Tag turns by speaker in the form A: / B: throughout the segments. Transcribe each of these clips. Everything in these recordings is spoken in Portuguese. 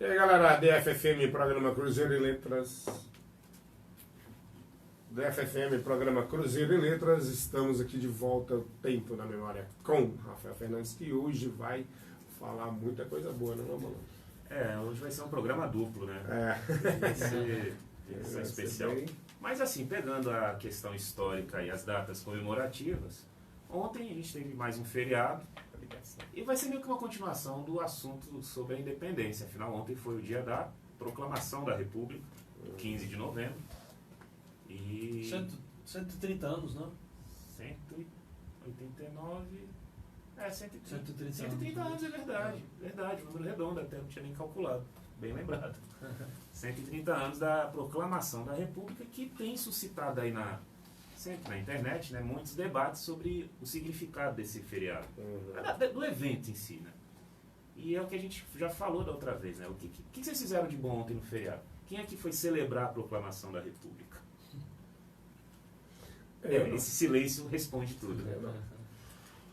A: E aí galera, DFFM, programa Cruzeiro e Letras. DFFM, programa Cruzeiro e Letras. Estamos aqui de volta, Tempo na Memória, com Rafael Fernandes, que hoje vai falar muita coisa boa, não é, Mano?
B: Hoje vai ser um programa duplo, né? Vai ser especial. Mas assim, pegando a questão histórica e as datas comemorativas, ontem a gente teve mais um feriado. E vai ser meio que uma continuação do assunto sobre a independência. Afinal, ontem foi o dia da proclamação da República, 15 de novembro. E
C: 130 anos, não?
B: 189...
C: 130
B: anos, é verdade. Verdade, número redondo, até não tinha nem calculado. Bem lembrado. 130 anos da proclamação da República, que tem suscitado aí sempre na internet, né, muitos debates sobre o significado desse feriado, do evento em si, né? E é o que a gente já falou da outra vez, né? O que vocês fizeram de bom ontem no feriado? Quem é que foi celebrar a proclamação da República? Esse silêncio responde tudo.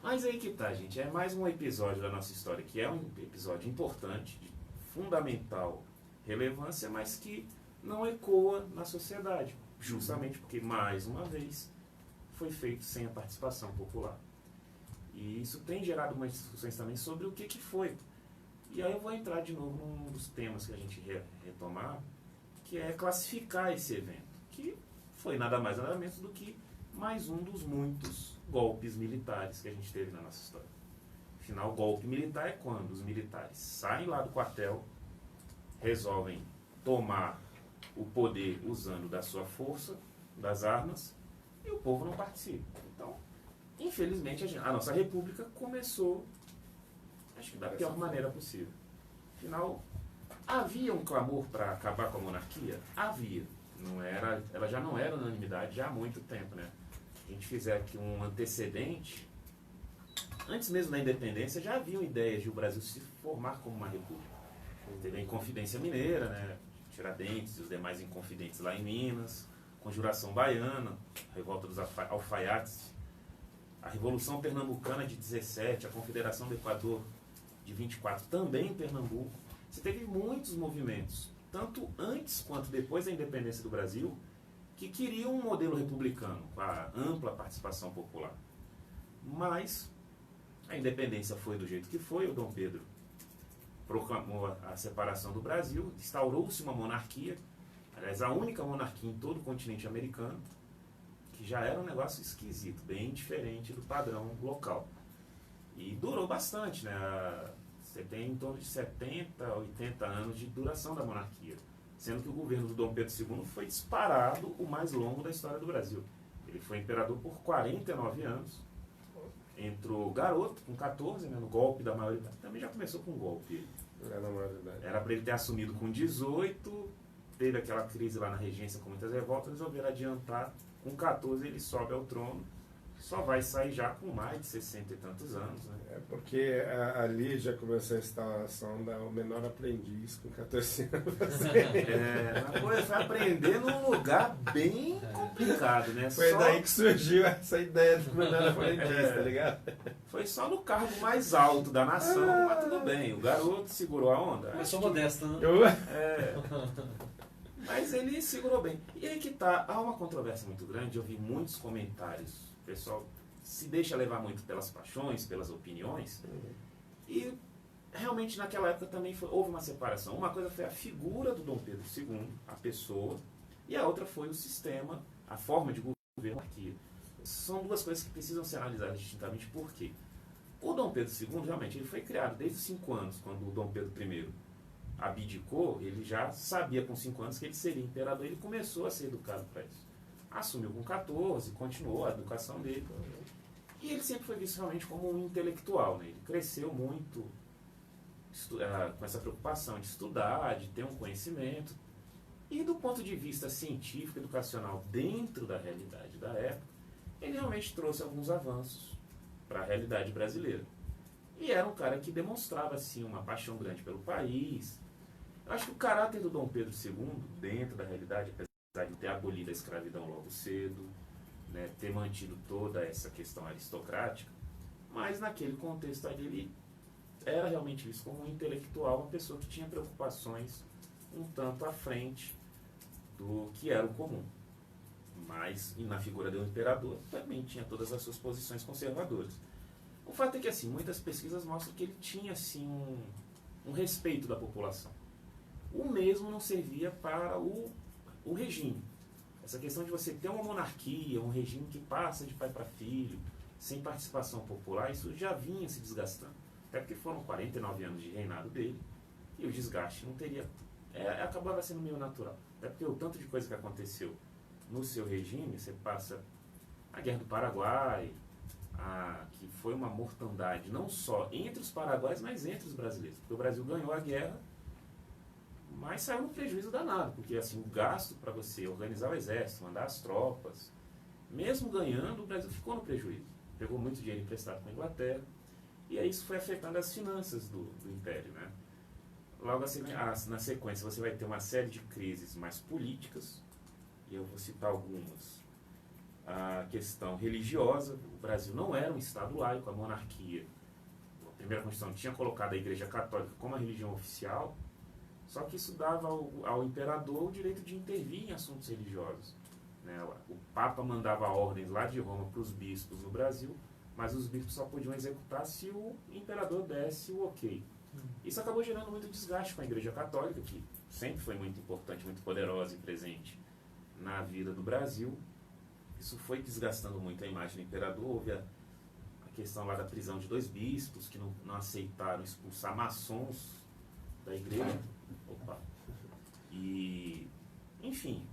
B: Mas aí que tá, gente. É mais um episódio da nossa história, que é um episódio importante, de fundamental relevância, mas que não ecoa na sociedade. Justamente porque, mais uma vez, foi feito sem a participação popular. E isso tem gerado umas discussões também sobre o que foi. E aí eu vou entrar de novo num dos temas que a gente retomar, que é classificar esse evento, que foi nada mais nada menos do que mais um dos muitos golpes militares que a gente teve na nossa história. Afinal, golpe militar é quando os militares saem lá do quartel, resolvem tomar o poder usando da sua força, das armas, e o povo não participa. Então, infelizmente, a nossa república começou, acho que da pior maneira possível. Afinal, havia um clamor para acabar com a monarquia? Havia. Ela já não era unanimidade já há muito tempo, né? A gente fizer aqui um antecedente, antes mesmo da independência, já haviam ideias de o Brasil se formar como uma república. Teve a Inconfidência Mineira, né? Tiradentes e os demais inconfidentes lá em Minas, Conjuração Baiana, Revolta dos Alfaiates, a Revolução Pernambucana de 17, a Confederação do Equador de 24, também em Pernambuco. Você teve muitos movimentos, tanto antes quanto depois da independência do Brasil, que queriam um modelo republicano, com a ampla participação popular. Mas a independência foi do jeito que foi, o Dom Pedro proclamou a separação do Brasil, instaurou-se uma monarquia, aliás, a única monarquia em todo o continente americano, que já era um negócio esquisito, bem diferente do padrão local. E durou bastante, né? Você tem em torno de 70, 80 anos de duração da monarquia, sendo que o governo do Dom Pedro II foi disparado o mais longo da história do Brasil. Ele foi imperador por 49 anos, entrou garoto, com 14, né, no golpe da maioridade. Também já começou com golpe. Era para ele ter assumido com 18, teve aquela crise lá na regência com muitas revoltas, resolveram adiantar. Com 14 ele sobe ao trono, só vai sair já com mais de 60 e tantos anos. Né?
A: É porque ali já começou a instalação da o menor aprendiz com 14 anos.
B: Foi aprender num lugar bem complicado, né?
A: Foi daí que surgiu essa ideia do menor aprendiz, tá ligado?
B: Foi só no cargo mais alto da nação, mas tudo bem. O garoto segurou a onda.
C: Eu sou modesto, né?
B: Mas ele segurou bem. E aí que tá, há uma controvérsia muito grande, eu vi muitos comentários, o pessoal se deixa levar muito pelas paixões, pelas opiniões, e realmente naquela época também houve uma separação. Uma coisa foi a figura do Dom Pedro II, a pessoa, e a outra foi o sistema, a forma de governo aqui. São duas coisas que precisam ser analisadas distintamente, por quê? O Dom Pedro II, realmente, ele foi criado desde os 5 anos, quando o Dom Pedro I abdicou, ele já sabia com 5 anos que ele seria imperador, ele começou a ser educado para isso. Assumiu com 14, continuou a educação dele. E ele sempre foi visto realmente como um intelectual, né? Ele cresceu muito com essa preocupação de estudar, de ter um conhecimento. E do ponto de vista científico, educacional, dentro da realidade da época, ele realmente trouxe alguns avanços para a realidade brasileira. E era um cara que demonstrava assim, uma paixão grande pelo país. Eu acho que o caráter do Dom Pedro II, dentro da realidade, apesar de ter abolido a escravidão logo cedo, né, ter mantido toda essa questão aristocrática, mas naquele contexto ali ele era realmente visto como um intelectual, uma pessoa que tinha preocupações um tanto à frente do que era o comum. Mas, e na figura do imperador, também tinha todas as suas posições conservadoras. O fato é que, assim, muitas pesquisas mostram que ele tinha, assim, um respeito da população. O mesmo não servia para o regime. Essa questão de você ter uma monarquia, um regime que passa de pai para filho, sem participação popular, isso já vinha se desgastando. Até porque foram 49 anos de reinado dele, e o desgaste não teria... acabava sendo meio natural. Até porque o tanto de coisa que aconteceu no seu regime, você passa a Guerra do Paraguai, que foi uma mortandade, não só entre os paraguaios, mas entre os brasileiros. Porque o Brasil ganhou a guerra, mas saiu no prejuízo danado, porque assim, o gasto para você organizar o exército, mandar as tropas, mesmo ganhando, o Brasil ficou no prejuízo. Pegou muito dinheiro emprestado com a Inglaterra, e aí isso foi afetando as finanças do Império, né? Logo assim, na sequência, você vai ter uma série de crises mais políticas, e eu vou citar algumas. A questão religiosa, o Brasil não era um Estado laico, a monarquia. A primeira Constituição tinha colocado a Igreja Católica como a religião oficial, só que isso dava ao imperador o direito de intervir em assuntos religiosos. Né? O Papa mandava ordens lá de Roma para os bispos no Brasil, mas os bispos só podiam executar se o imperador desse o ok. Isso acabou gerando muito desgaste com a Igreja Católica, que sempre foi muito importante, muito poderosa e presente na vida do Brasil. Isso foi desgastando muito a imagem do imperador. Houve a questão lá da prisão de 2 bispos que não aceitaram expulsar maçons da igreja. E, enfim,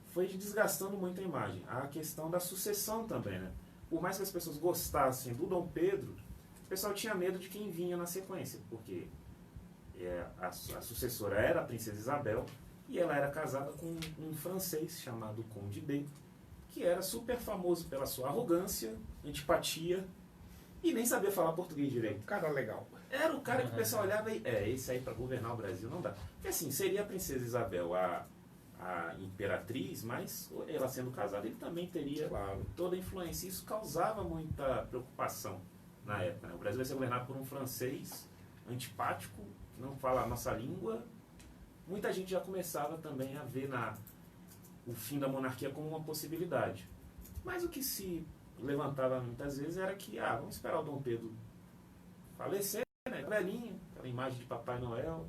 B: foi desgastando muito a imagem. A questão da sucessão também, né? Por mais que as pessoas gostassem do Dom Pedro, o pessoal tinha medo de quem vinha na sequência, porque a sucessora era a princesa Isabel e ela era casada com um francês chamado Conde D, que era super famoso pela sua arrogância, antipatia e nem sabia falar português direito.
A: Cara legal.
B: Era o cara que o pessoal olhava e... esse aí para governar o Brasil não dá. Porque assim, seria a princesa Isabel a imperatriz, mas ela sendo casada, ele também teria toda a influência. Isso causava muita preocupação na época. Né? O Brasil vai ser governado por um francês antipático, que não fala a nossa língua. Muita gente já começava também a ver o fim da monarquia como uma possibilidade. Mas o que se levantava muitas vezes era que, vamos esperar o Dom Pedro falecer, né? Velhinho, aquela imagem de Papai Noel,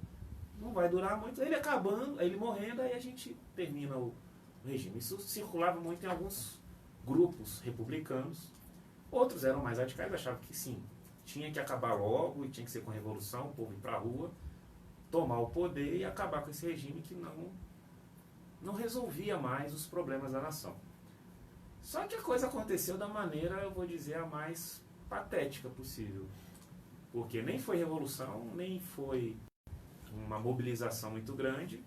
B: não vai durar muito, ele acabando, ele morrendo, aí a gente termina o regime. Isso circulava muito em alguns grupos republicanos. Outros eram mais radicais, achavam que sim, tinha que acabar logo e tinha que ser com revolução, o povo ir para a rua, tomar o poder e acabar com esse regime que não resolvia mais os problemas da nação. Só que a coisa aconteceu da maneira, eu vou dizer, a mais patética possível. Porque nem foi revolução, nem foi uma mobilização muito grande.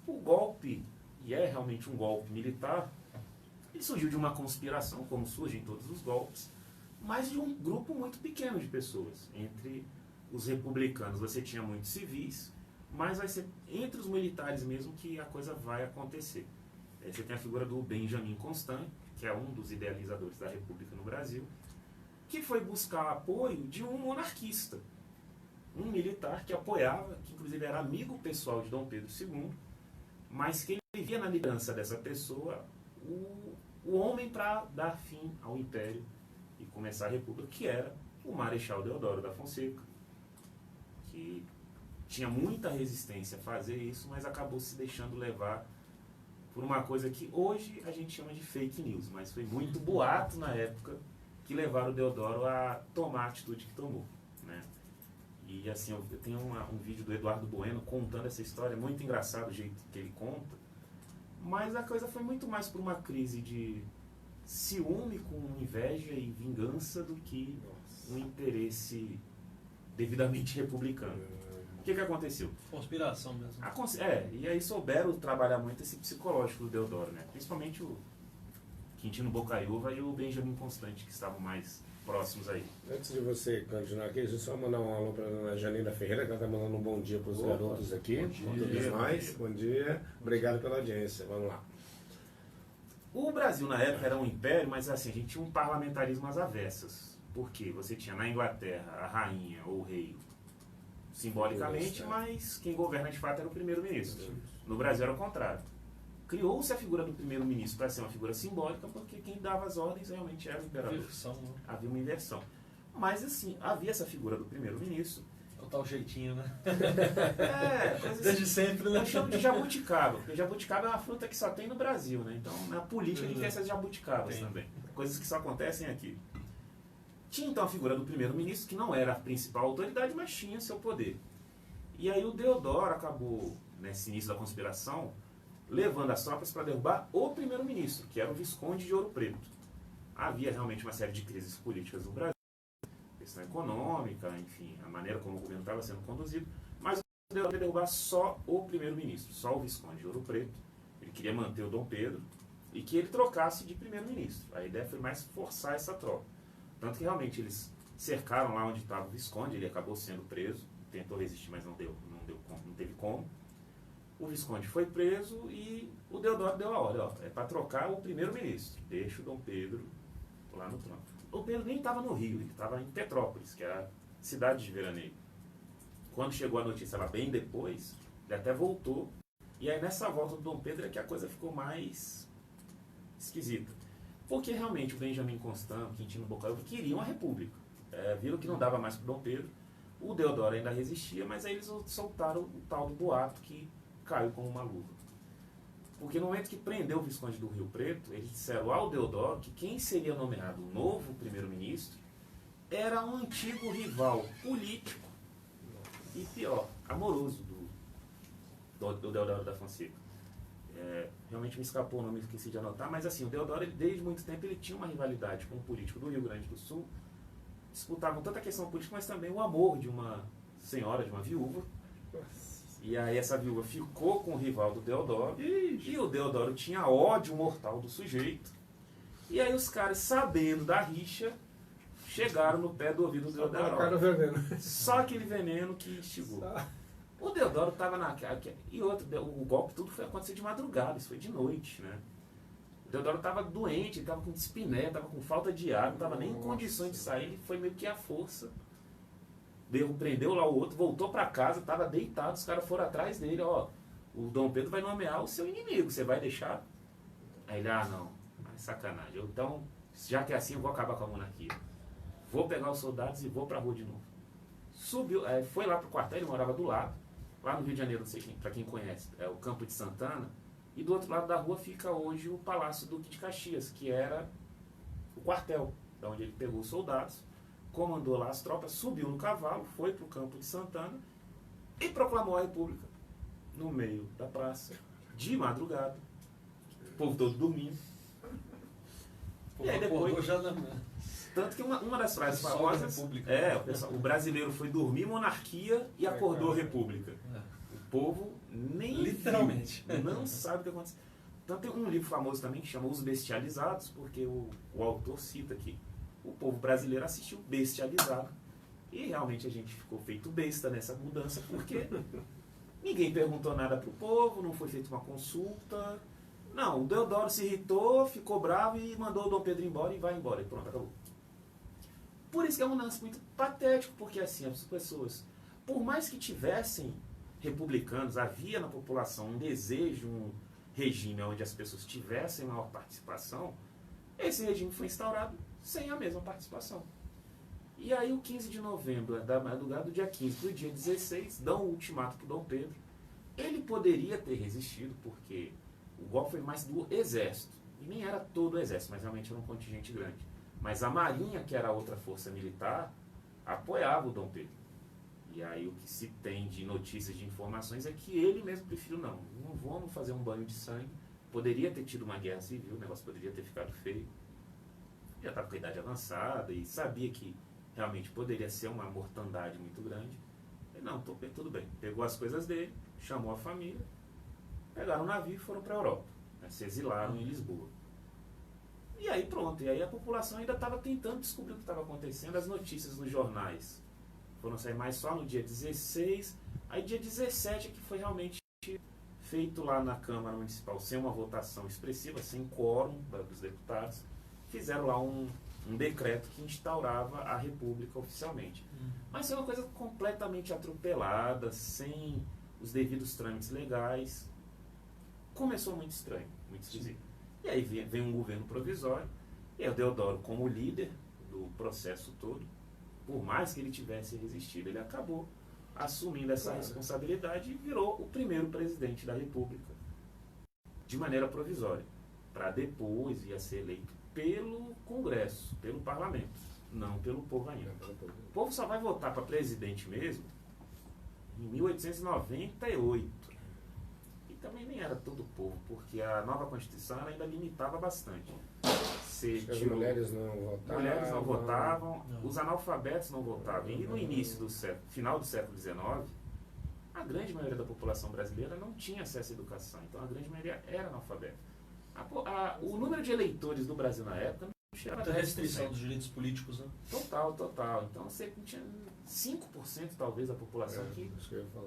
B: O golpe, e é realmente um golpe militar, ele surgiu de uma conspiração, como surgem todos os golpes, mas de um grupo muito pequeno de pessoas. Entre os republicanos você tinha muitos civis, mas vai ser entre os militares mesmo que a coisa vai acontecer. Você tem a figura do Benjamin Constant, que é um dos idealizadores da República no Brasil, que foi buscar apoio de um monarquista, um militar que apoiava, que inclusive era amigo pessoal de Dom Pedro II, mas que ele via na liderança dessa pessoa o homem para dar fim ao Império e começar a República, que era o Marechal Deodoro da Fonseca, que tinha muita resistência a fazer isso, mas acabou se deixando levar por uma coisa que hoje a gente chama de fake news, mas foi muito boato na época que levaram o Deodoro a tomar a atitude que tomou, né? E assim, eu tenho um vídeo do Eduardo Bueno contando essa história, muito engraçado o jeito que ele conta, mas a coisa foi muito mais por uma crise de ciúme com inveja e vingança do que um interesse devidamente republicano. O que aconteceu?
C: Conspiração mesmo.
B: E aí souberam trabalhar muito esse psicológico do Deodoro, né? Principalmente o Quintino Bocaiúva e o Benjamin Constant, que estavam mais próximos aí.
A: Antes de você continuar aqui, deixa eu só mandar um alô para a dona Janina Ferreira, que ela está mandando um bom dia para os garotos aqui. Bom dia. Todos nós. Bom dia. Obrigado pela audiência. Vamos lá.
B: O Brasil, na época, era um império, mas assim, a gente tinha um parlamentarismo às avessas. Porque você tinha na Inglaterra a rainha ou o rei simbolicamente, mas quem governa de fato era o primeiro-ministro. No Brasil era o contrário. Criou-se a figura do primeiro-ministro para ser uma figura simbólica, porque quem dava as ordens realmente era o imperador. Havia uma inversão. Mas assim, havia essa figura do primeiro-ministro.
C: É o tal jeitinho, né?
B: Desde
C: sempre, né?
B: Eu chamo de jabuticaba, porque jabuticaba é uma fruta que só tem no Brasil, né? Então, na política a gente tem essas jabuticabas também. Coisas que só acontecem aqui. Tinha então a figura do primeiro-ministro, que não era a principal autoridade, mas tinha seu poder. E aí o Deodoro acabou, nesse início da conspiração, levando as tropas para derrubar o primeiro-ministro, que era o Visconde de Ouro Preto. Havia realmente uma série de crises políticas no Brasil, questão econômica, enfim, a maneira como o governo estava sendo conduzido, mas o Deodoro ia derrubar só o primeiro-ministro, só o Visconde de Ouro Preto. Ele queria manter o Dom Pedro e que ele trocasse de primeiro-ministro. A ideia foi mais forçar essa troca. Tanto que realmente eles cercaram lá onde estava o Visconde, ele acabou sendo preso, tentou resistir, mas não teve como. O Visconde foi preso e o Deodoro deu a ordem, é para trocar o primeiro-ministro, deixa o Dom Pedro lá no trono. O Dom Pedro nem estava no Rio, ele estava em Petrópolis, que é a cidade de veraneio. Quando chegou a notícia lá bem depois, ele até voltou, e aí nessa volta do Dom Pedro é que a coisa ficou mais esquisita. Porque realmente o Benjamin Constant, o Quintino Bocaiúva queriam a república. Viram que não dava mais para o Dom Pedro. O Deodoro ainda resistia, mas aí eles soltaram o tal do boato que caiu como uma luva. Porque no momento que prendeu o Visconde do Rio Preto, eles disseram ao Deodoro que quem seria nomeado o novo primeiro-ministro era um antigo rival político e, pior, amoroso do Deodoro da Fonseca. Realmente me escapou o nome, esqueci de anotar, mas assim, o Deodoro, desde muito tempo, ele tinha uma rivalidade com um político do Rio Grande do Sul. Disputavam tanto a questão política, mas também o amor de uma senhora, de uma viúva. E aí essa viúva ficou com o rival do Deodoro. E o Deodoro tinha ódio mortal do sujeito. E aí os caras, sabendo da rixa, chegaram no pé do ouvido do Deodoro. Só aquele veneno que instigou. O Deodoro estava naquela... E outro, o golpe tudo foi acontecer de madrugada, isso foi de noite, né? O Deodoro estava doente, estava com dispneia, estava com falta de ar, não estava nem em condições de sair, ele foi meio que à força. Prendeu lá o outro, voltou para casa, estava deitado, os caras foram atrás dele, ó, o Dom Pedro vai nomear o seu inimigo, você vai deixar? Aí ele, não, é sacanagem. Então, já que é assim, eu vou acabar com a monarquia. Vou pegar os soldados e vou para a rua de novo. Subiu, foi lá para o quartel, ele morava do lado, lá no Rio de Janeiro, não sei para quem conhece, é o Campo de Santana, e do outro lado da rua fica hoje o Palácio Duque de Caxias, que era o quartel, da onde ele pegou os soldados, comandou lá as tropas, subiu no cavalo, foi para o Campo de Santana e proclamou a República no meio da praça, de madrugada, o povo todo dormindo. E aí depois... Tanto que uma das frases famosas o brasileiro foi dormir monarquia e acordou república. O povo nem
C: literalmente
B: não sabe o que aconteceu. Tanto tem um livro famoso também que chama Os Bestializados, porque o autor cita que o povo brasileiro assistiu Bestializado e realmente a gente ficou feito besta nessa mudança, porque ninguém perguntou nada pro povo, não foi feita uma consulta. Não, o Deodoro se irritou, ficou bravo e mandou o Dom Pedro embora e vai embora. E pronto, acabou. Por isso que é um lance muito patético, porque assim, as pessoas, por mais que tivessem republicanos, havia na população um desejo, um regime onde as pessoas tivessem maior participação, esse regime foi instaurado sem a mesma participação. E aí o 15 de novembro, da madrugada do dia 15 para o dia 16, dão um ultimato para o Dom Pedro. Ele poderia ter resistido, porque o golpe foi mais do exército, e nem era todo o exército, mas realmente era um contingente grande. Mas a Marinha, que era a outra força militar, apoiava o Dom Pedro. E aí o que se tem de notícias, de informações, é que ele mesmo preferiu, não vamos fazer um banho de sangue. Poderia ter tido uma guerra civil, o negócio poderia ter ficado feio. Já estava com a idade avançada e sabia que realmente poderia ser uma mortandade muito grande. E não, tudo bem. Pegou as coisas dele, chamou a família, pegaram um navio e foram para a Europa. Né, se exilaram em Lisboa. E aí pronto, e aí a população ainda estava tentando descobrir o que estava acontecendo. As notícias nos jornais foram sair mais só no dia 16, aí dia 17 é que foi realmente feito lá na Câmara Municipal, sem uma votação expressiva, sem quórum dos deputados, fizeram lá um decreto que instaurava a república oficialmente. Mas foi uma coisa completamente atropelada, sem os devidos trâmites legais. Começou muito estranho, muito esquisito. E aí vem um governo provisório, e o Deodoro, como líder do processo todo, por mais que ele tivesse resistido, ele acabou assumindo essa responsabilidade e virou o primeiro presidente da República, de maneira provisória, para depois ia ser eleito pelo Congresso, pelo Parlamento, não pelo povo ainda. O povo só vai votar para presidente mesmo em 1898. E também nem era todo o povo, porque a nova Constituição ela ainda limitava bastante.
A: As mulheres não votavam.
B: Não. Os analfabetos não votavam. E no início do século, final do século XIX, a grande maioria da população brasileira não tinha acesso à educação. Então a grande maioria era analfabeta. O número de eleitores do Brasil na época não chegava a 10%.
C: Restrição dos direitos políticos, né?
B: Total. Então você tinha 5% talvez da população que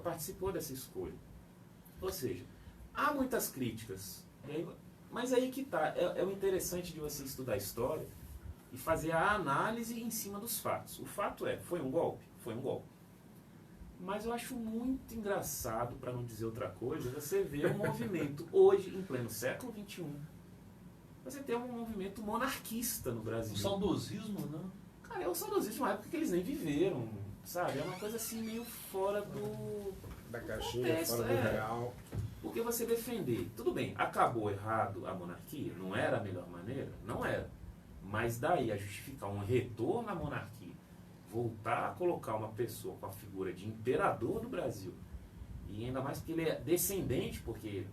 B: participou dessa escolha. Ou seja, há muitas críticas. Mas aí que está. É o interessante de você estudar a história e fazer a análise em cima dos fatos. O fato foi um golpe? Foi um golpe. Mas eu acho muito engraçado, para não dizer outra coisa, você ver um movimento hoje, em pleno século XXI, você tem um movimento monarquista no Brasil.
C: O saudosismo, né?
B: Cara, é o saudosismo de uma época que eles nem viveram, sabe? É uma coisa assim meio fora
A: da caixinha,
B: contexto,
A: fora do real.
B: Porque você defender, tudo bem, acabou errado a monarquia, não era a melhor maneira? Não era. Mas daí a justificar um retorno à monarquia, voltar a colocar uma pessoa com a figura de imperador do Brasil, e ainda mais porque ele é descendente, porque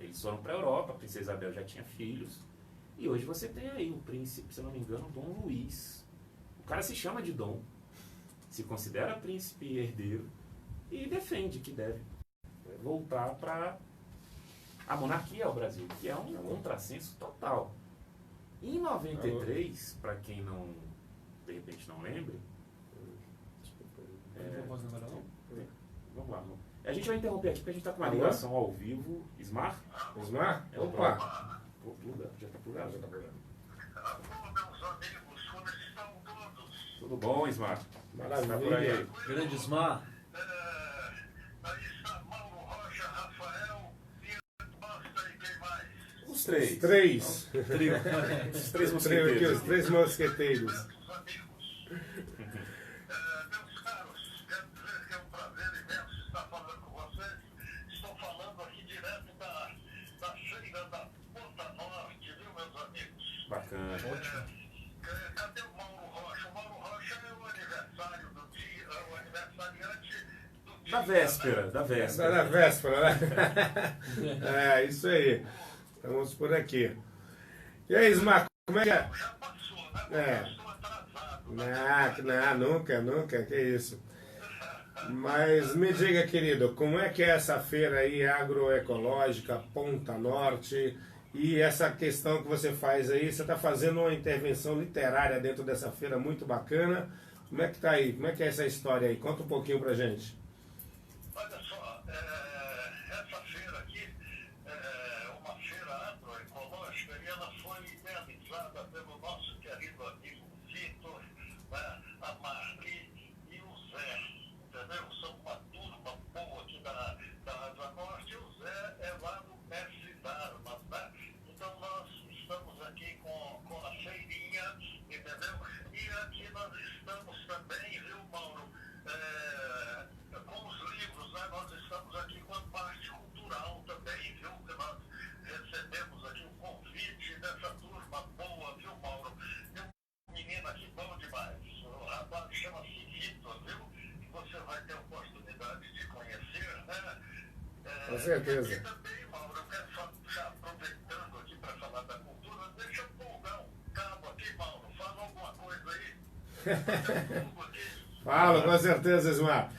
B: eles foram para a Europa, a princesa Isabel já tinha filhos, e hoje você tem aí o príncipe, se não me engano, Dom Luiz. O cara se chama de Dom, se considera príncipe herdeiro, e defende que deve voltar para a monarquia ao Brasil, que é um contrassenso total. Em 93, para quem não, de repente não lembre, vamos lá. A gente vai interromper aqui porque a gente está com uma ligação ao vivo. Ismar?
A: Opa!
B: Já está plugado?
D: Alô, meus amigos, como estão todos?
B: Tudo bom, Ismar?
A: Maravilha.
B: Tá por aí.
C: Grande Ismar.
D: Aí está Mauro Rocha, Rafael, Pedro Costa e quem mais?
B: Os três.
C: Trio.
B: Os três mosqueteiros.
A: Os três mosqueteiros.
D: Meus amigos, meus caros, quero dizer que é um prazer imenso estar falando com vocês. Estou falando aqui direto da feira da Ponta Norte, viu, meus amigos?
B: Bacana.
D: Cadê o Mauro Rocha? O Mauro Rocha é o aniversário do dia, o aniversariante do dia.
B: Da véspera.
A: Da véspera, né? É, isso aí. Estamos por aqui. E aí, Ismar, como é que é?
D: Já passou, né? Eu estou atrasado.
A: Nunca, que isso. Mas me diga, querido, como é que é essa feira aí agroecológica Ponta Norte e essa questão que você faz aí? Você está fazendo uma intervenção literária dentro dessa feira muito bacana. Como é que tá aí? Como é que é essa história aí? Conta um pouquinho pra gente.
D: Olha só, essa feira aqui é uma feira agroecológica e ela foi idealizada pelo nosso querido amigo Vitor, né, a Marli e o Zé, entendeu? São uma turma boa aqui da Asa Norte. O Zé é lá no Mestre d'Armas, né? Então nós estamos aqui com a feirinha, entendeu? E aqui nós estamos também, viu, Mauro? Com os livros, né? Nós estamos aqui com a parte cultural também, viu? Que nós recebemos aqui o convite dessa turma boa, viu, Mauro? Tem um menino aqui bom demais. O rapaz chama-se Vitor, viu? Que você vai ter a oportunidade de conhecer, né?
A: Com certeza.
D: E também, Mauro, eu quero já aproveitando aqui para falar da cultura, deixa eu pulgar um cabo aqui, Mauro. Fala alguma coisa aí.
A: Fala, com certeza, Ismar.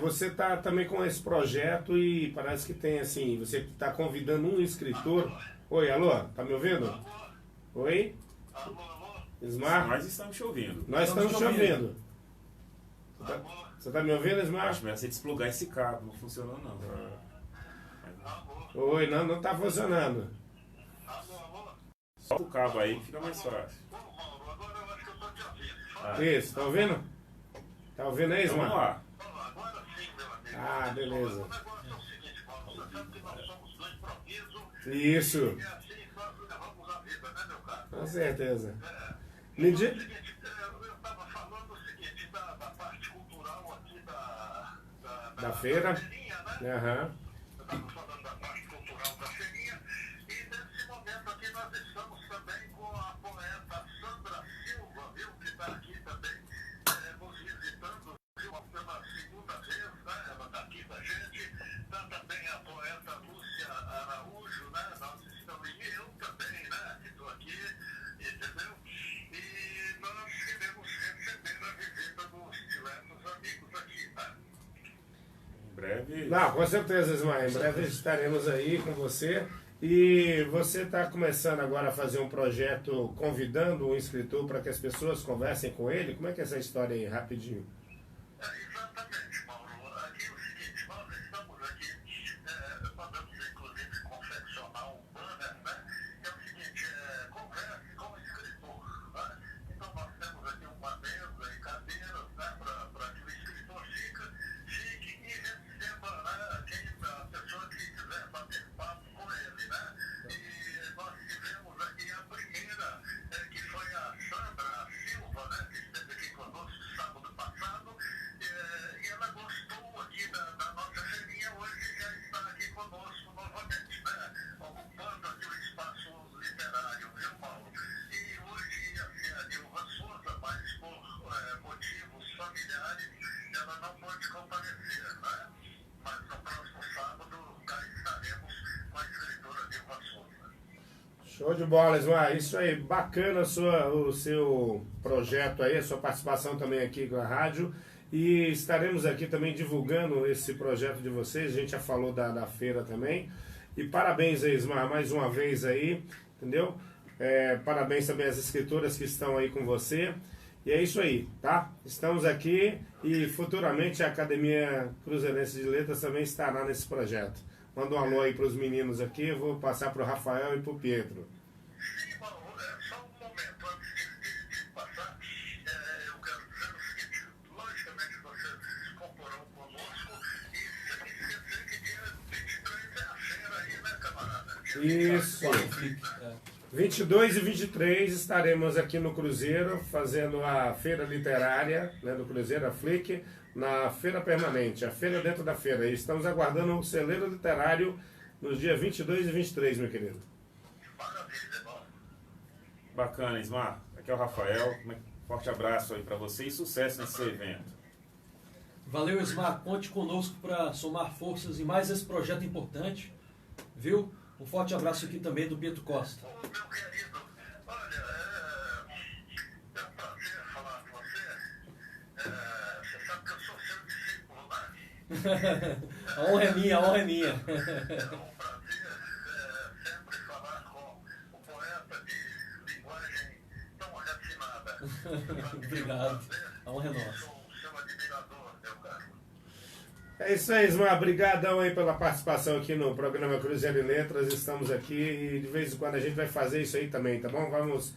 A: Você está também com esse projeto e parece que tem assim, você está convidando um escritor. Oi, alô, tá me ouvindo?
D: Alô,
A: Oi?
D: alô,
A: Ismar?
B: Nós estamos te ouvindo.
A: Nós estamos te ouvindo.
D: alô,
A: Você está me ouvindo, Ismar?
B: Acho melhor você desplugar esse cabo, não funcionou não.
D: alô,
A: Oi, não está funcionando.
D: alô.
B: Solta o cabo aí que fica mais fácil.
D: Ô, Mauro, agora eu
A: Isso, tá ouvindo? Tá ouvindo aí,
B: Vamos
A: Ismar?
B: lá.
D: Agora sim, meu amigo.
A: Ah, beleza.
D: O negócio é o seguinte, Paulo, você sabe que nós somos do improviso
A: Isso,
D: e assim nós levamos a vida, né, meu caro?
A: com certeza. Me
D: Então, é o
A: di...
D: seguinte, eu estava falando o seguinte, da parte cultural aqui
A: Da feira.
D: feirinha, né?
A: Aham.
D: Eu estava falando da parte cultural da feirinha e nesse momento aqui nós estamos também com a poeta Sandra Silva, viu, que está aqui também nos visitando, viu, pela segunda vez, né? Ela está aqui com a gente. Está também a poeta Lúcia Araújo, né? Nós estamos, e eu também, né? Que estou aqui, entendeu? E nós queremos receber a visita dos diletos amigos aqui, né?
B: Em breve.
A: Não, com certeza, Ismar. Em breve estaremos aí com você. E você está começando agora a fazer um projeto convidando um escritor para que as pessoas conversem com ele. Como é que é essa história aí, rapidinho?
D: Exatamente, Mauro. Aqui é o seguinte, nós estamos aqui, mandamos inclusive confeccionar um banner, né? É o seguinte, converse com o escritor, né? Então nós temos aqui uma mesa e cadeiras, né? Para que o escritor fique e receba, né? A pessoa que quiser bater papo com ele, né? E nós tivemos aqui a primeira, que foi a Sandra Silva, né? Que esteve aqui conosco sábado passado. E ela gostou aqui da nossa feirinha, hoje já está aqui conosco novamente, né? Ocupando aqui o espaço literário, viu, Paulo? E hoje ia ser a Nilva Souza, mas por motivos familiares ela não pôde comparecer, né? Mas no próximo sábado cá estaremos com a escritora Nilva Souza.
A: Show de bola, Ismar. Isso aí, bacana o seu projeto aí, a sua participação também aqui com a rádio. E estaremos aqui também divulgando esse projeto de vocês. A gente já falou da feira também. E parabéns aí, Ismar, mais uma vez aí, entendeu? Parabéns também às escritoras que estão aí com você. E é isso aí, tá? Estamos aqui e futuramente a Academia Cruzeirense de Letras também estará nesse projeto. Manda um alô aí para os meninos aqui, eu vou passar para o Rafael e para o Pietro.
D: Sim, Paulo, só um momento antes de passar, eu quero dizer o seguinte, logicamente vocês comporão conosco e sem esquecer que dia 23 é a feira aí, né, camarada?
A: Isso. 22 e 23 estaremos aqui no Cruzeiro fazendo a feira literária, né, do Cruzeiro, a Flick, na feira permanente, a feira dentro da feira. E estamos aguardando o celeiro literário nos dias 22 e 23, meu querido.
D: Maravilha, irmão.
B: Bacana, Ismar. Aqui é o Rafael. Forte abraço aí para você e sucesso nesse evento.
C: Valeu, Ismar. Conte conosco para somar forças em mais esse projeto importante. Viu? Um forte abraço aqui também do Pietro Costa.
D: Ô, meu querido, olha, é um prazer falar com você. Você sabe que eu sou seu discípulo, né?
C: A honra é minha, a honra é minha.
D: É um prazer sempre falar com o poeta de linguagem tão refinada.
C: Obrigado. A honra é nossa.
D: Sou seu admirador, meu caro.
A: É isso aí, Ismar. Obrigadão aí pela participação aqui no programa Cruzeiro e Letras. Estamos aqui e de vez em quando a gente vai fazer isso aí também, tá bom? Vamos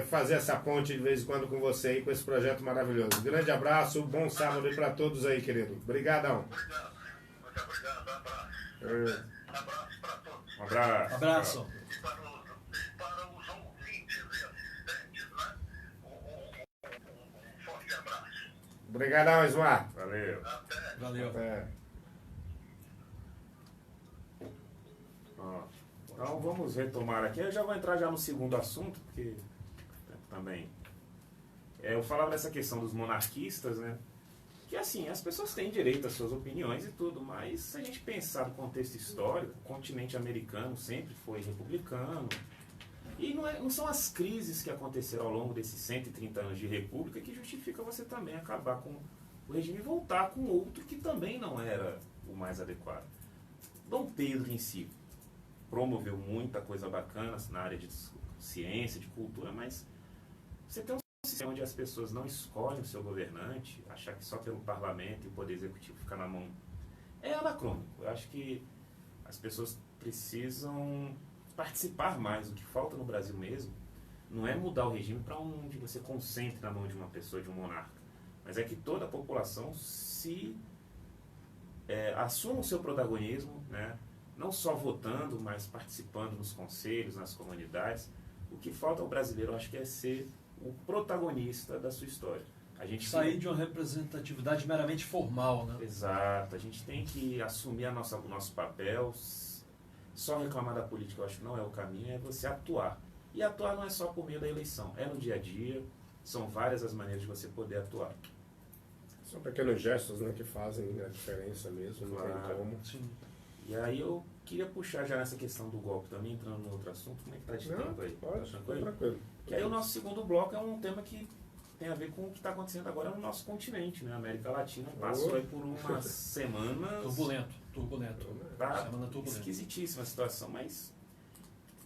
A: fazer essa ponte de vez em quando com você aí, com esse projeto maravilhoso. Grande abraço, bom sábado aí pra todos aí, querido. Obrigadão.
D: Obrigado. Muito obrigado. Abraço. Abraço para todos.
B: Um abraço.
C: Abraço.
D: E para os ouvintes e assistentes, né? Um forte abraço.
A: Obrigadão, Ismar.
B: Valeu.
D: Até.
C: Valeu.
B: Ó, então vamos retomar aqui. Eu já vou entrar já no segundo assunto, porque também eu falava dessa questão dos monarquistas, né? Que assim, as pessoas têm direito às suas opiniões e tudo, mas se a gente pensar no contexto histórico, o continente americano sempre foi republicano. E não são as crises que aconteceram ao longo desses 130 anos de república que justificam você também acabar com o regime e voltar com outro que também não era o mais adequado. Dom Pedro em si promoveu muita coisa bacana na área de ciência, de cultura, mas você tem um sistema onde as pessoas não escolhem o seu governante, achar que só pelo parlamento e o poder executivo fica na mão, é anacrônico. Eu acho que as pessoas precisam participar mais. O que falta no Brasil mesmo não é mudar o regime para onde você concentre na mão de uma pessoa, de um monarca, mas é que toda a população assuma o seu protagonismo, né? Não só votando, mas participando nos conselhos, nas comunidades. O que falta ao brasileiro, eu acho que é ser o protagonista da sua história. A gente
C: sair de uma representatividade meramente formal, né?
B: Exato, a gente tem que assumir o nosso papel. Só reclamar da política, eu acho que não é o caminho, é você atuar. E atuar não é só por meio da eleição, é no dia a dia, são várias as maneiras de você poder atuar.
A: São pequenos gestos, né, que fazem a diferença mesmo, não
B: Claro.
A: tem como.
C: Sim.
B: E aí eu queria puxar já nessa questão do golpe também, entrando no outro assunto, como é que tá de tempo aí?
A: Pode,
B: Tá
A: tá
B: tranquilo?
A: tranquilo.
B: Que aí o nosso segundo bloco é um tema que tem a ver com o que está acontecendo agora no nosso continente, né? A América Latina passou aí por umas semanas...
C: Turbulento.
B: Tá
C: Semana turbulenta.
B: esquisitíssima a situação, mas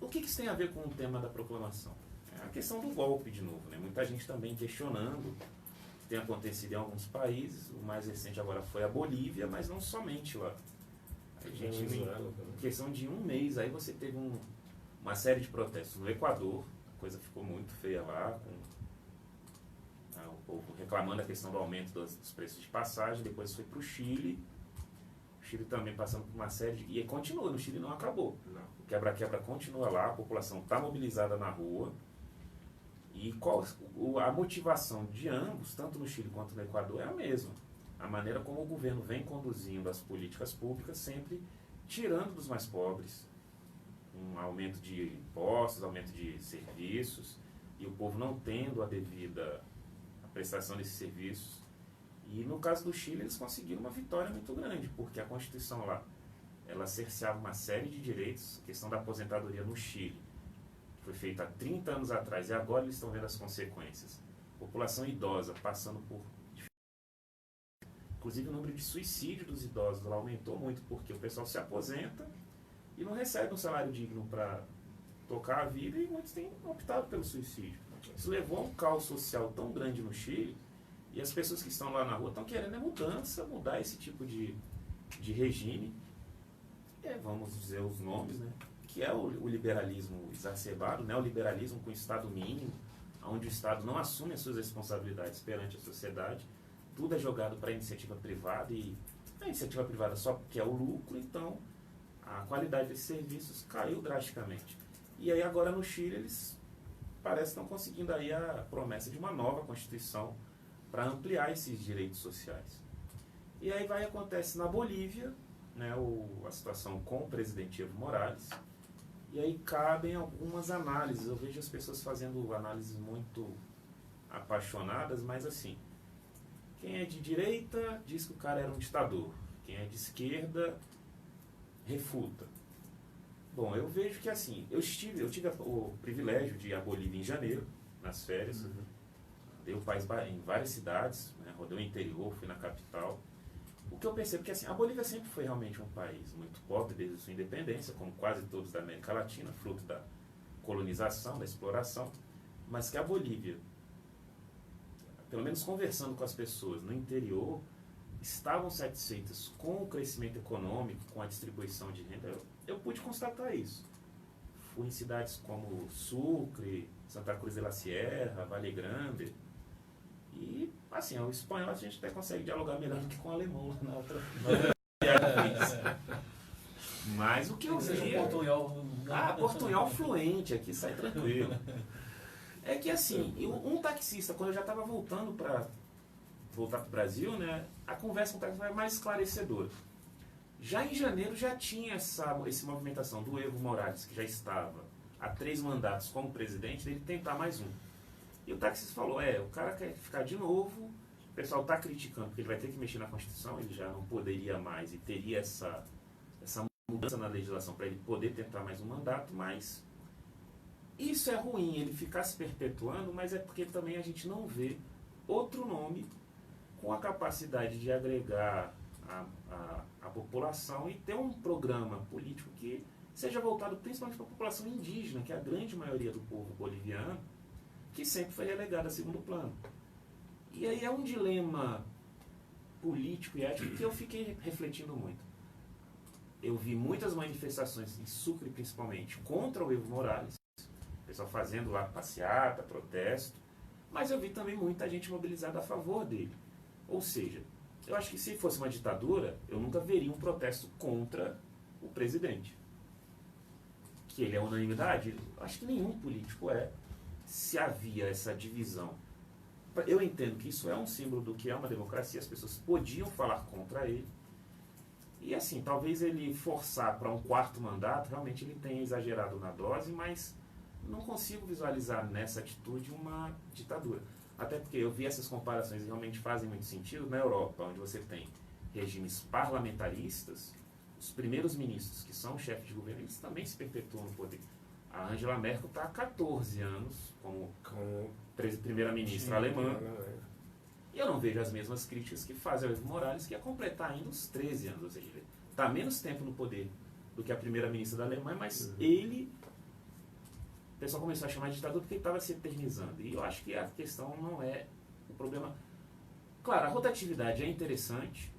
B: o que isso tem a ver com o tema da proclamação? É a questão do golpe, de novo, né? Muita gente também questionando o que tem acontecido em alguns países. O mais recente agora foi a Bolívia, mas não somente lá. A gente, em questão de um mês, aí você teve uma série de protestos no Equador, a coisa ficou muito feia lá, com o povo reclamando a questão do aumento dos preços de passagem. Depois foi para o Chile. O Chile também passando por uma série de... E continua, no Chile não acabou.
A: Não.
B: O quebra-quebra continua lá, a população está mobilizada na rua. E a motivação de ambos, tanto no Chile quanto no Equador, é a mesma. A maneira como o governo vem conduzindo as políticas públicas, sempre tirando dos mais pobres. Um aumento de impostos, aumento de serviços, e o povo não tendo a devida prestação desses serviços. E no caso do Chile, eles conseguiram uma vitória muito grande, porque a Constituição lá, ela cerceava uma série de direitos. A questão da aposentadoria no Chile foi feita há 30 anos atrás, e agora eles estão vendo as consequências. População idosa passando por... Inclusive o número de suicídio dos idosos lá aumentou muito, porque o pessoal se aposenta e não recebe um salário digno para tocar a vida, e muitos têm optado pelo suicídio. Isso levou a um caos social tão grande no Chile, e as pessoas que estão lá na rua estão querendo mudança, mudar esse tipo de regime. Vamos dizer os nomes, né? Que é o liberalismo exacerbado, né? O liberalismo com o Estado mínimo, onde o Estado não assume as suas responsabilidades perante a sociedade. Tudo é jogado para a iniciativa privada, e a iniciativa privada só quer o lucro, então a qualidade desses serviços caiu drasticamente. E aí agora no Chile eles parece que estão conseguindo aí a promessa de uma nova Constituição para ampliar esses direitos sociais. E aí acontece na Bolívia, né, a situação com o presidente Evo Morales, e aí cabem algumas análises. Eu vejo as pessoas fazendo análises muito apaixonadas, mas assim, quem é de direita diz que o cara era um ditador, quem é de esquerda refuta. Bom, eu vejo que assim, eu tive o privilégio de ir à Bolívia em janeiro, nas férias. Dei o país em várias cidades, né, rodei o interior, fui na capital. O que eu percebo é que assim, a Bolívia sempre foi realmente um país muito pobre desde a sua independência, como quase todos da América Latina, fruto da colonização, da exploração, mas que a Bolívia, pelo menos conversando com as pessoas no interior, estavam satisfeitas com o crescimento econômico, com a distribuição de renda. Eu pude constatar isso. Fui em cidades como Sucre, Santa Cruz de la Sierra, Valle Grande. E, assim, o espanhol a gente até consegue dialogar melhor do que com o alemão lá na outra. Mas o que eu vi... portunhol fluente aqui, sai tranquilo. É que, assim, um taxista, quando eu já estava voltando para voltar para o Brasil, né, a conversa com o taxista foi mais esclarecedora. Já em janeiro já tinha essa movimentação do Evo Morales, que já estava há 3 mandatos como presidente, dele tentar mais um. E o taxista falou, o cara quer ficar de novo, o pessoal está criticando, porque ele vai ter que mexer na Constituição, ele já não poderia mais e teria essa mudança na legislação para ele poder tentar mais um mandato, mas isso é ruim, ele ficar se perpetuando, mas é porque também a gente não vê outro nome com a capacidade de agregar a população e ter um programa político que seja voltado principalmente para a população indígena, que é a grande maioria do povo boliviano, que sempre foi relegada a segundo plano. E aí é um dilema político e ético que eu fiquei refletindo muito. Eu vi muitas manifestações em Sucre, principalmente, contra o Evo Morales. O pessoal fazendo lá passeata, protesto, mas eu vi também muita gente mobilizada a favor dele. Ou seja, eu acho que se fosse uma ditadura, eu nunca veria um protesto contra o presidente. Que ele é unanimidade? Acho que nenhum político é. Se havia essa divisão. Eu entendo que isso é um símbolo do que é uma democracia, as pessoas podiam falar contra ele. E assim, talvez ele forçar para um 4º mandato, realmente ele tenha exagerado na dose, mas não consigo visualizar nessa atitude uma ditadura. Até porque eu vi essas comparações e realmente fazem muito sentido na Europa, onde você tem regimes parlamentaristas, os primeiros ministros que são chefes de governo, eles também se perpetuam no poder. A Angela Merkel está há 14 anos como primeira-ministra alemã. E eu não vejo as mesmas críticas que fazem ao Evo Morales, que ia completar ainda uns 13 anos. Ou seja, ele está menos tempo no poder do que a primeira-ministra da Alemanha, mas ele... O pessoal começou a chamar de ditadura porque ele estava se eternizando. E eu acho que a questão não é o problema... Claro, a rotatividade é interessante,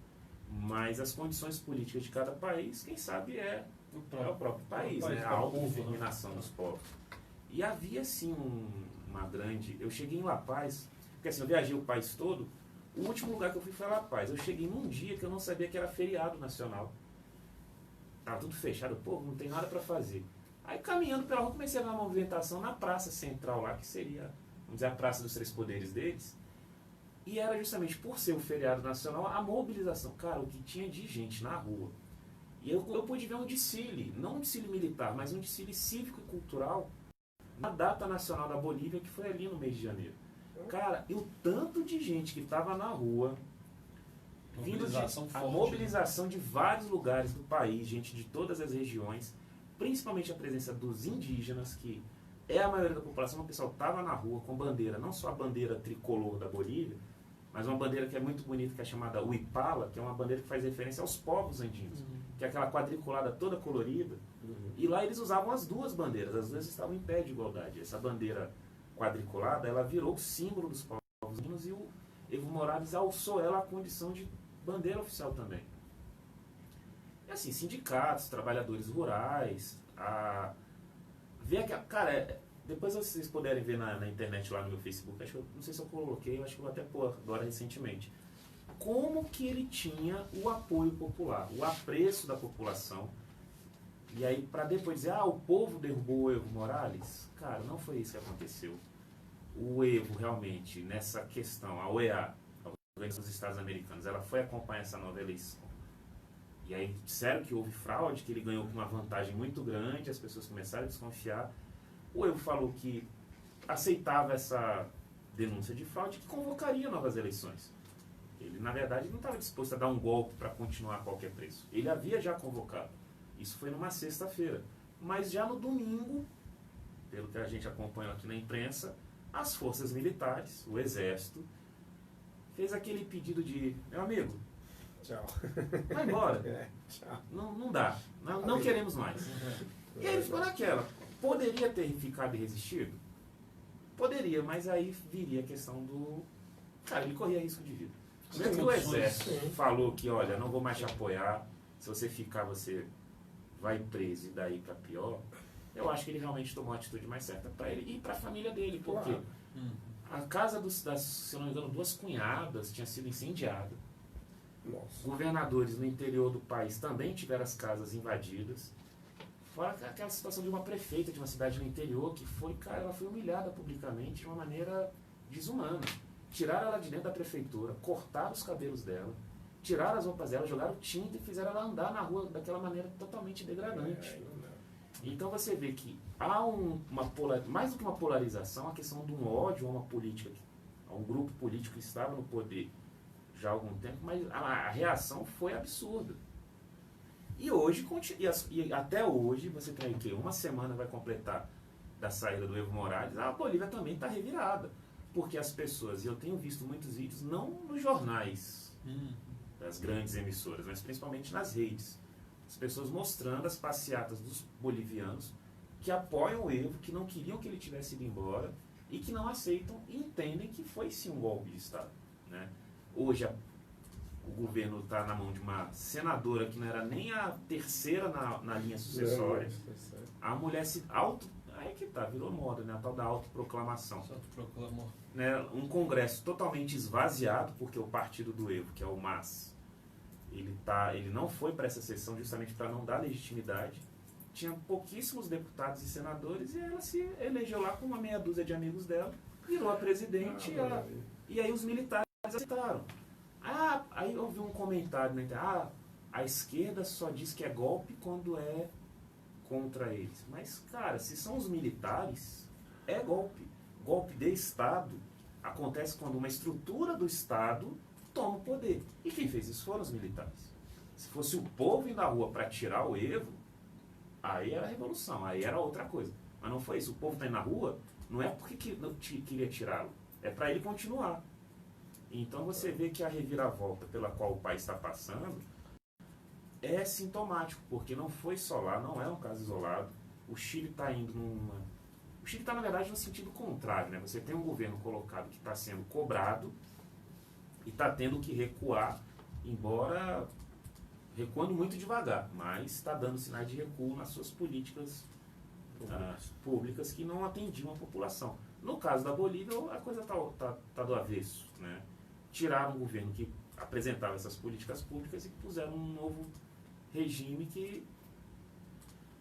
B: mas as condições políticas de cada país, quem sabe é o próprio país, né? A autodeterminação dos povos. E havia, sim, uma grande... Eu cheguei em La Paz, porque assim, eu viajei o país todo, o último lugar que eu fui foi La Paz. Eu cheguei num dia que eu não sabia que era feriado nacional. Estava tudo fechado, pô, não tem nada para fazer. Aí, caminhando pela rua, comecei a ver uma movimentação na praça central lá, que seria, vamos dizer, a Praça dos Três Poderes deles. E era justamente por ser um feriado nacional, a mobilização. Cara, o que tinha de gente na rua. E eu pude ver um desfile, não um desfile militar, mas um desfile cívico e cultural na data nacional da Bolívia, que foi ali no mês de janeiro. Cara, e o tanto de gente que estava na rua, vindo a mobilização de vários lugares do país, gente de todas as regiões, principalmente a presença dos indígenas, que é a maioria da população, o pessoal estava na rua com bandeira, não só a bandeira tricolor da Bolívia, mas uma bandeira que é muito bonita, que é chamada Huipala, que é uma bandeira que faz referência aos povos andinos, que é aquela quadriculada toda colorida. E lá eles usavam as duas bandeiras, as duas estavam em pé de igualdade. Essa bandeira quadriculada, ela virou o símbolo dos povos andinos e o Evo Morales alçou ela à condição de bandeira oficial também. E assim, sindicatos, trabalhadores rurais, cara, depois vocês puderem ver na internet lá no meu Facebook, acho que não sei se eu coloquei, acho que eu vou até pôr agora recentemente, como que ele tinha o apoio popular, o apreço da população. E aí, para depois dizer, o povo derrubou o Evo Morales, cara, não foi isso que aconteceu. O Evo, realmente, nessa questão, a OEA, a Organização dos Estados Americanos, ela foi acompanhar essa nova eleição. E aí disseram que houve fraude, que ele ganhou com uma vantagem muito grande, as pessoas começaram a desconfiar. O Evo falou que aceitava essa denúncia de fraude, que convocaria novas eleições. Ele, na verdade, não estava disposto a dar um golpe para continuar a qualquer preço. Ele havia já convocado. Isso foi numa sexta-feira. Mas já no domingo, pelo que a gente acompanha aqui na imprensa, as forças militares, o exército, fez aquele pedido de, meu amigo,
A: tchau,
B: vai embora.
A: Tchau.
B: Não dá. Não queremos mais. E aí ele ficou naquela. Poderia ter ficado e resistido? Poderia, mas aí viria a questão do... Cara, ele corria risco de vida. Mesmo que o exército falou que, olha, não vou mais te apoiar, se você ficar, você vai preso e daí para pior, eu acho que ele realmente tomou a atitude mais certa para ele e para a família dele, porque a casa se não me engano, 2 cunhadas tinha sido incendiada.
A: Nossa.
B: Governadores no interior do país também tiveram as casas invadidas. Fora aquela situação de uma prefeita de uma cidade no interior que foi, cara, ela foi humilhada publicamente de uma maneira desumana. Tiraram ela de dentro da prefeitura, cortaram os cabelos dela, tiraram as roupas dela, jogaram tinta e fizeram ela andar na rua daquela maneira totalmente degradante. Então você vê que há mais do que uma polarização, a questão de um ódio a uma política, a um grupo político que estava no poder já há algum tempo, mas a reação foi absurda. E hoje, e até hoje, você tem o quê? Uma semana vai completar da saída do Evo Morales, a Bolívia também está revirada. Porque as pessoas, e eu tenho visto muitos vídeos, não nos jornais das grandes emissoras, mas principalmente nas redes. As pessoas mostrando as passeatas dos bolivianos que apoiam o Evo, que não queriam que ele tivesse ido embora e que não aceitam e entendem que foi sim um golpe de Estado. Né? Hoje o governo está na mão de uma senadora que não era nem a terceira na linha sucessória. A mulher Aí que tá, virou moda, né? A tal da autoproclamação.
C: Se autoproclamou.
B: Né? Um congresso totalmente esvaziado, porque o partido do Evo, que é o MAS, ele não foi para essa sessão justamente para não dar legitimidade. Tinha pouquíssimos deputados e senadores e ela se elegeu lá com uma meia dúzia de amigos dela, virou a presidente e aí os militares aceitaram. Aí eu vi um comentário na internet, a esquerda só diz que é golpe quando é contra eles. Mas, cara, se são os militares, é golpe. Golpe de Estado acontece quando uma estrutura do Estado toma o poder. E quem fez isso foram os militares. Se fosse o povo indo na rua para tirar o Evo, aí era a revolução, aí era outra coisa. Mas não foi isso. O povo está indo na rua, não é porque queria tirá-lo, é para ele continuar. Então você vê que a reviravolta pela qual o país está passando é sintomático, porque não foi só lá, não é um caso isolado. O Chile está indo numa... O Chile está, na verdade, no sentido contrário, né? Você tem um governo colocado que está sendo cobrado e está tendo que recuar, embora recuando muito devagar, mas está dando sinais de recuo nas suas políticas públicas que não atendiam a população. No caso da Bolívia, a coisa tá do avesso, né? Tiraram um governo que apresentava essas políticas públicas e puseram um novo regime que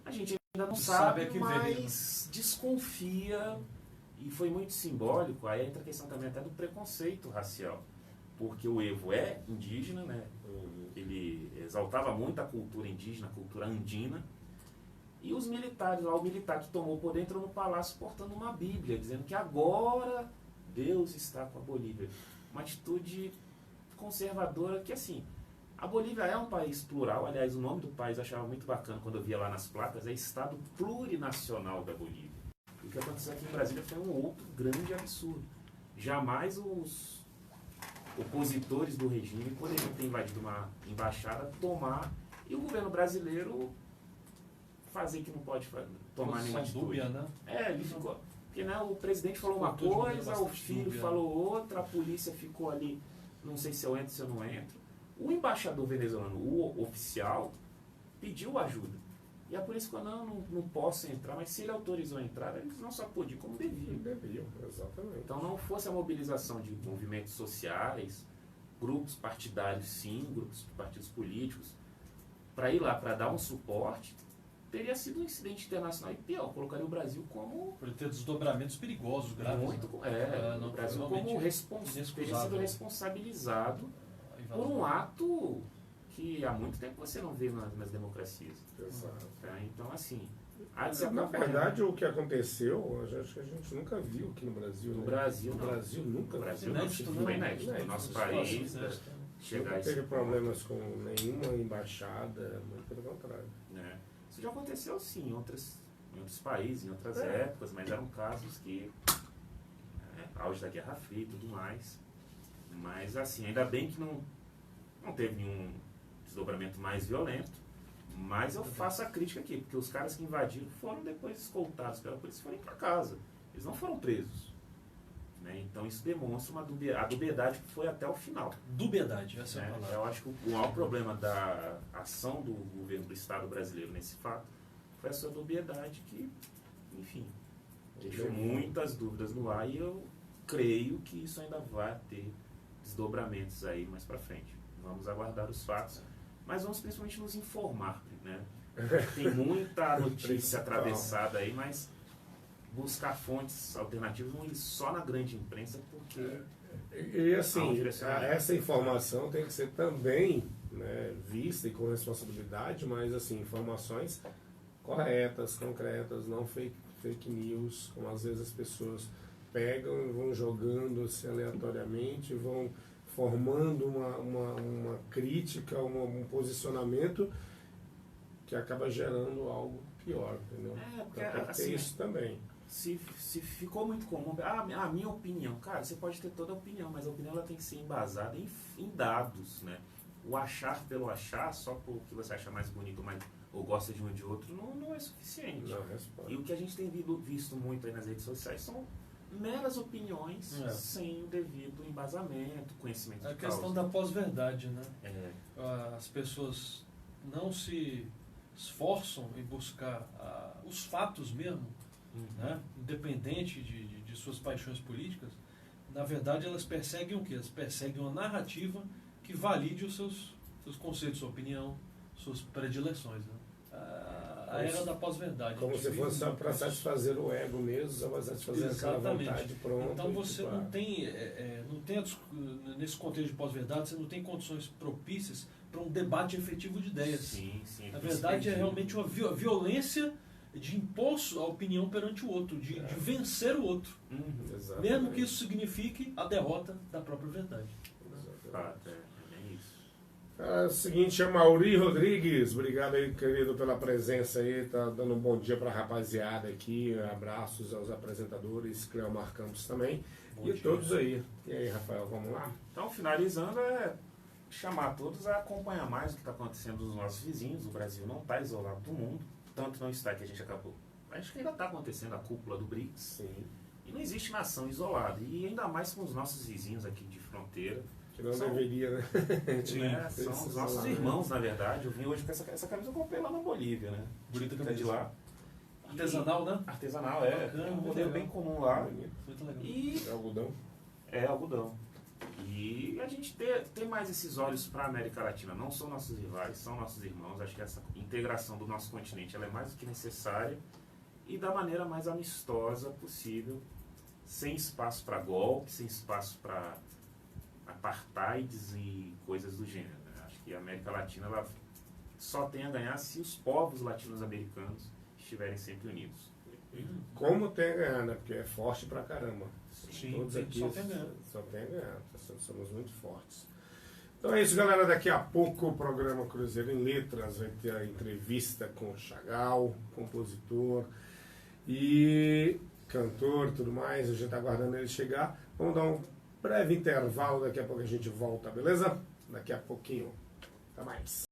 B: a gente ainda não sabe, mas desconfia, e foi muito simbólico. Aí entra a questão também até do preconceito racial, porque o Evo é indígena, né? Ele exaltava muito a cultura indígena, a cultura andina, e os militares, lá o militar que tomou o poder entrou no palácio portando uma Bíblia, dizendo que agora Deus está com a Bolívia. Uma atitude conservadora que, assim, a Bolívia é um país plural. Aliás, o nome do país eu achava muito bacana quando eu via lá nas placas, é Estado Plurinacional da Bolívia. O que aconteceu aqui em Brasília foi um outro grande absurdo. Jamais os opositores do regime poderiam ter invadido uma embaixada, tomar, e o governo brasileiro fazer que não pode tomar nenhuma atitude. Dúbia, né? Ele ficou... Porque, né, o presidente falou uma coisa, o filho falou outra, a polícia ficou ali, não sei se eu entro, se eu não entro. O embaixador venezuelano, o oficial, pediu ajuda. E a polícia falou, não posso entrar, mas se ele autorizou a entrada, eles não só podiam, como deviam.
A: Deviam, exatamente.
B: Então não fosse a mobilização de movimentos sociais, grupos partidários sim, grupos de partidos políticos, para ir lá, para dar um suporte, teria sido um incidente internacional e pior, colocaria o Brasil como...
C: Por ter desdobramentos perigosos, graves.
B: Muito, o Brasil como teria sido responsabilizado por um ato que há muito tempo você não vê nas democracias.
A: Exato.
B: Então, assim...
A: Na verdade, o que aconteceu, acho que a gente nunca viu aqui no Brasil.
B: No Brasil,
A: no Brasil nunca.
B: No Brasil não, foi inédito. No nosso país, chegar
A: não teve problemas com nenhuma embaixada, muito pelo contrário.
B: Isso já aconteceu sim em outros países, em outras épocas, mas eram casos que auge da Guerra Fria e tudo mais. Mas assim, ainda bem que não teve nenhum desdobramento mais violento, mas eu faço a crítica aqui, porque os caras que invadiram foram depois escoltados pela polícia e foram para casa. Eles não foram presos. Então isso demonstra a dubiedade que foi até o final.
C: Dubiedade, essa é a palavra.
B: Eu acho que o maior problema da ação do governo do Estado brasileiro nesse fato foi a sua dubiedade que, enfim, deixou muitas dúvidas no ar, e eu creio que isso ainda vai ter desdobramentos aí mais para frente. Vamos aguardar os fatos, mas vamos principalmente nos informar, né? Tem muita notícia atravessada aí, mas buscar fontes alternativas, não ir só na grande imprensa, porque...
A: E assim, essa informação tem que ser também, né, vista e com responsabilidade, mas assim, informações corretas, concretas, não fake news, como às vezes as pessoas pegam e vão jogando-se aleatoriamente, vão formando uma crítica, um posicionamento que acaba gerando algo pior, entendeu?
B: Porque,
A: então, tem que ter isso também.
B: Se ficou muito comum, a minha opinião, cara, você pode ter toda a opinião, mas a opinião ela tem que ser embasada em dados, né? O achar pelo achar, só porque você acha mais bonito ou gosta de um ou de outro, não é suficiente.
A: Não responde.
B: E o que a gente tem visto muito aí nas redes sociais são meras opiniões sem o devido embasamento, conhecimento de causa.
C: A questão da pós-verdade, né?
B: É.
C: As pessoas não se esforçam em buscar os fatos mesmo, né? Independente de suas paixões políticas, na verdade elas perseguem o quê? Elas perseguem uma narrativa que valide os seus conceitos, sua opinião, suas predileções. Né? A era da pós-verdade.
A: Como se fosse só para satisfazer o ego mesmo, só para satisfazer aquela vontade pronta.
C: Então você não tem, nesse contexto de pós-verdade, você não tem condições propícias para um debate efetivo de ideias.
B: Sim.
C: Na verdade, é realmente uma violência de impor a opinião perante o outro, de vencer o outro. Mesmo que isso signifique a derrota da própria verdade.
B: É isso.
A: É o seguinte, é Mauri Rodrigues, obrigado aí, querido, pela presença aí, tá dando um bom dia pra rapaziada aqui, abraços aos apresentadores, Cleomar Campos também, bom e dia. Todos aí. E aí, Rafael, vamos lá?
B: Então, finalizando, chamar todos a acompanhar mais o que está acontecendo nos nossos vizinhos. O Brasil não está isolado do mundo, tanto não está que a gente acabou. Acho que ainda está acontecendo a cúpula do BRICS.
A: Sim.
B: E não existe nação isolada, e ainda mais com os nossos vizinhos aqui de fronteira.
A: Que não deveria, né?
B: São os nossos irmãos, na verdade. Eu vim hoje com essa camisa, eu comprei lá na Bolívia, né?
C: Bonita
B: camisa de lá.
C: Artesanal, né?
B: Artesanal, é.
C: Bacana,
B: um modelo bem comum lá.
C: Muito legal.
B: E
A: é algodão?
B: É algodão. E a gente ter mais esses olhos para a América Latina. Não são nossos rivais, são nossos irmãos. Acho que essa integração do nosso continente ela é mais do que necessária e da maneira mais amistosa possível, sem espaço para golpe, sem espaço para apartheids e coisas do gênero. Né? Acho que a América Latina ela só tem a ganhar se os povos latino-americanos estiverem sempre unidos.
A: Como tem a ganhar, né? Porque é forte pra caramba.
C: Sim,
A: todos aqui
C: só tem a ganhar.
A: Só tem a ganhar. Somos muito fortes. Então é isso, galera. Daqui a pouco o programa Cruzeiro em Letras vai ter a entrevista com o Chagall, compositor e cantor, tudo mais. A gente tá aguardando ele chegar. Vamos dar um breve intervalo. Daqui a pouco a gente volta, beleza? Daqui a pouquinho. Até mais.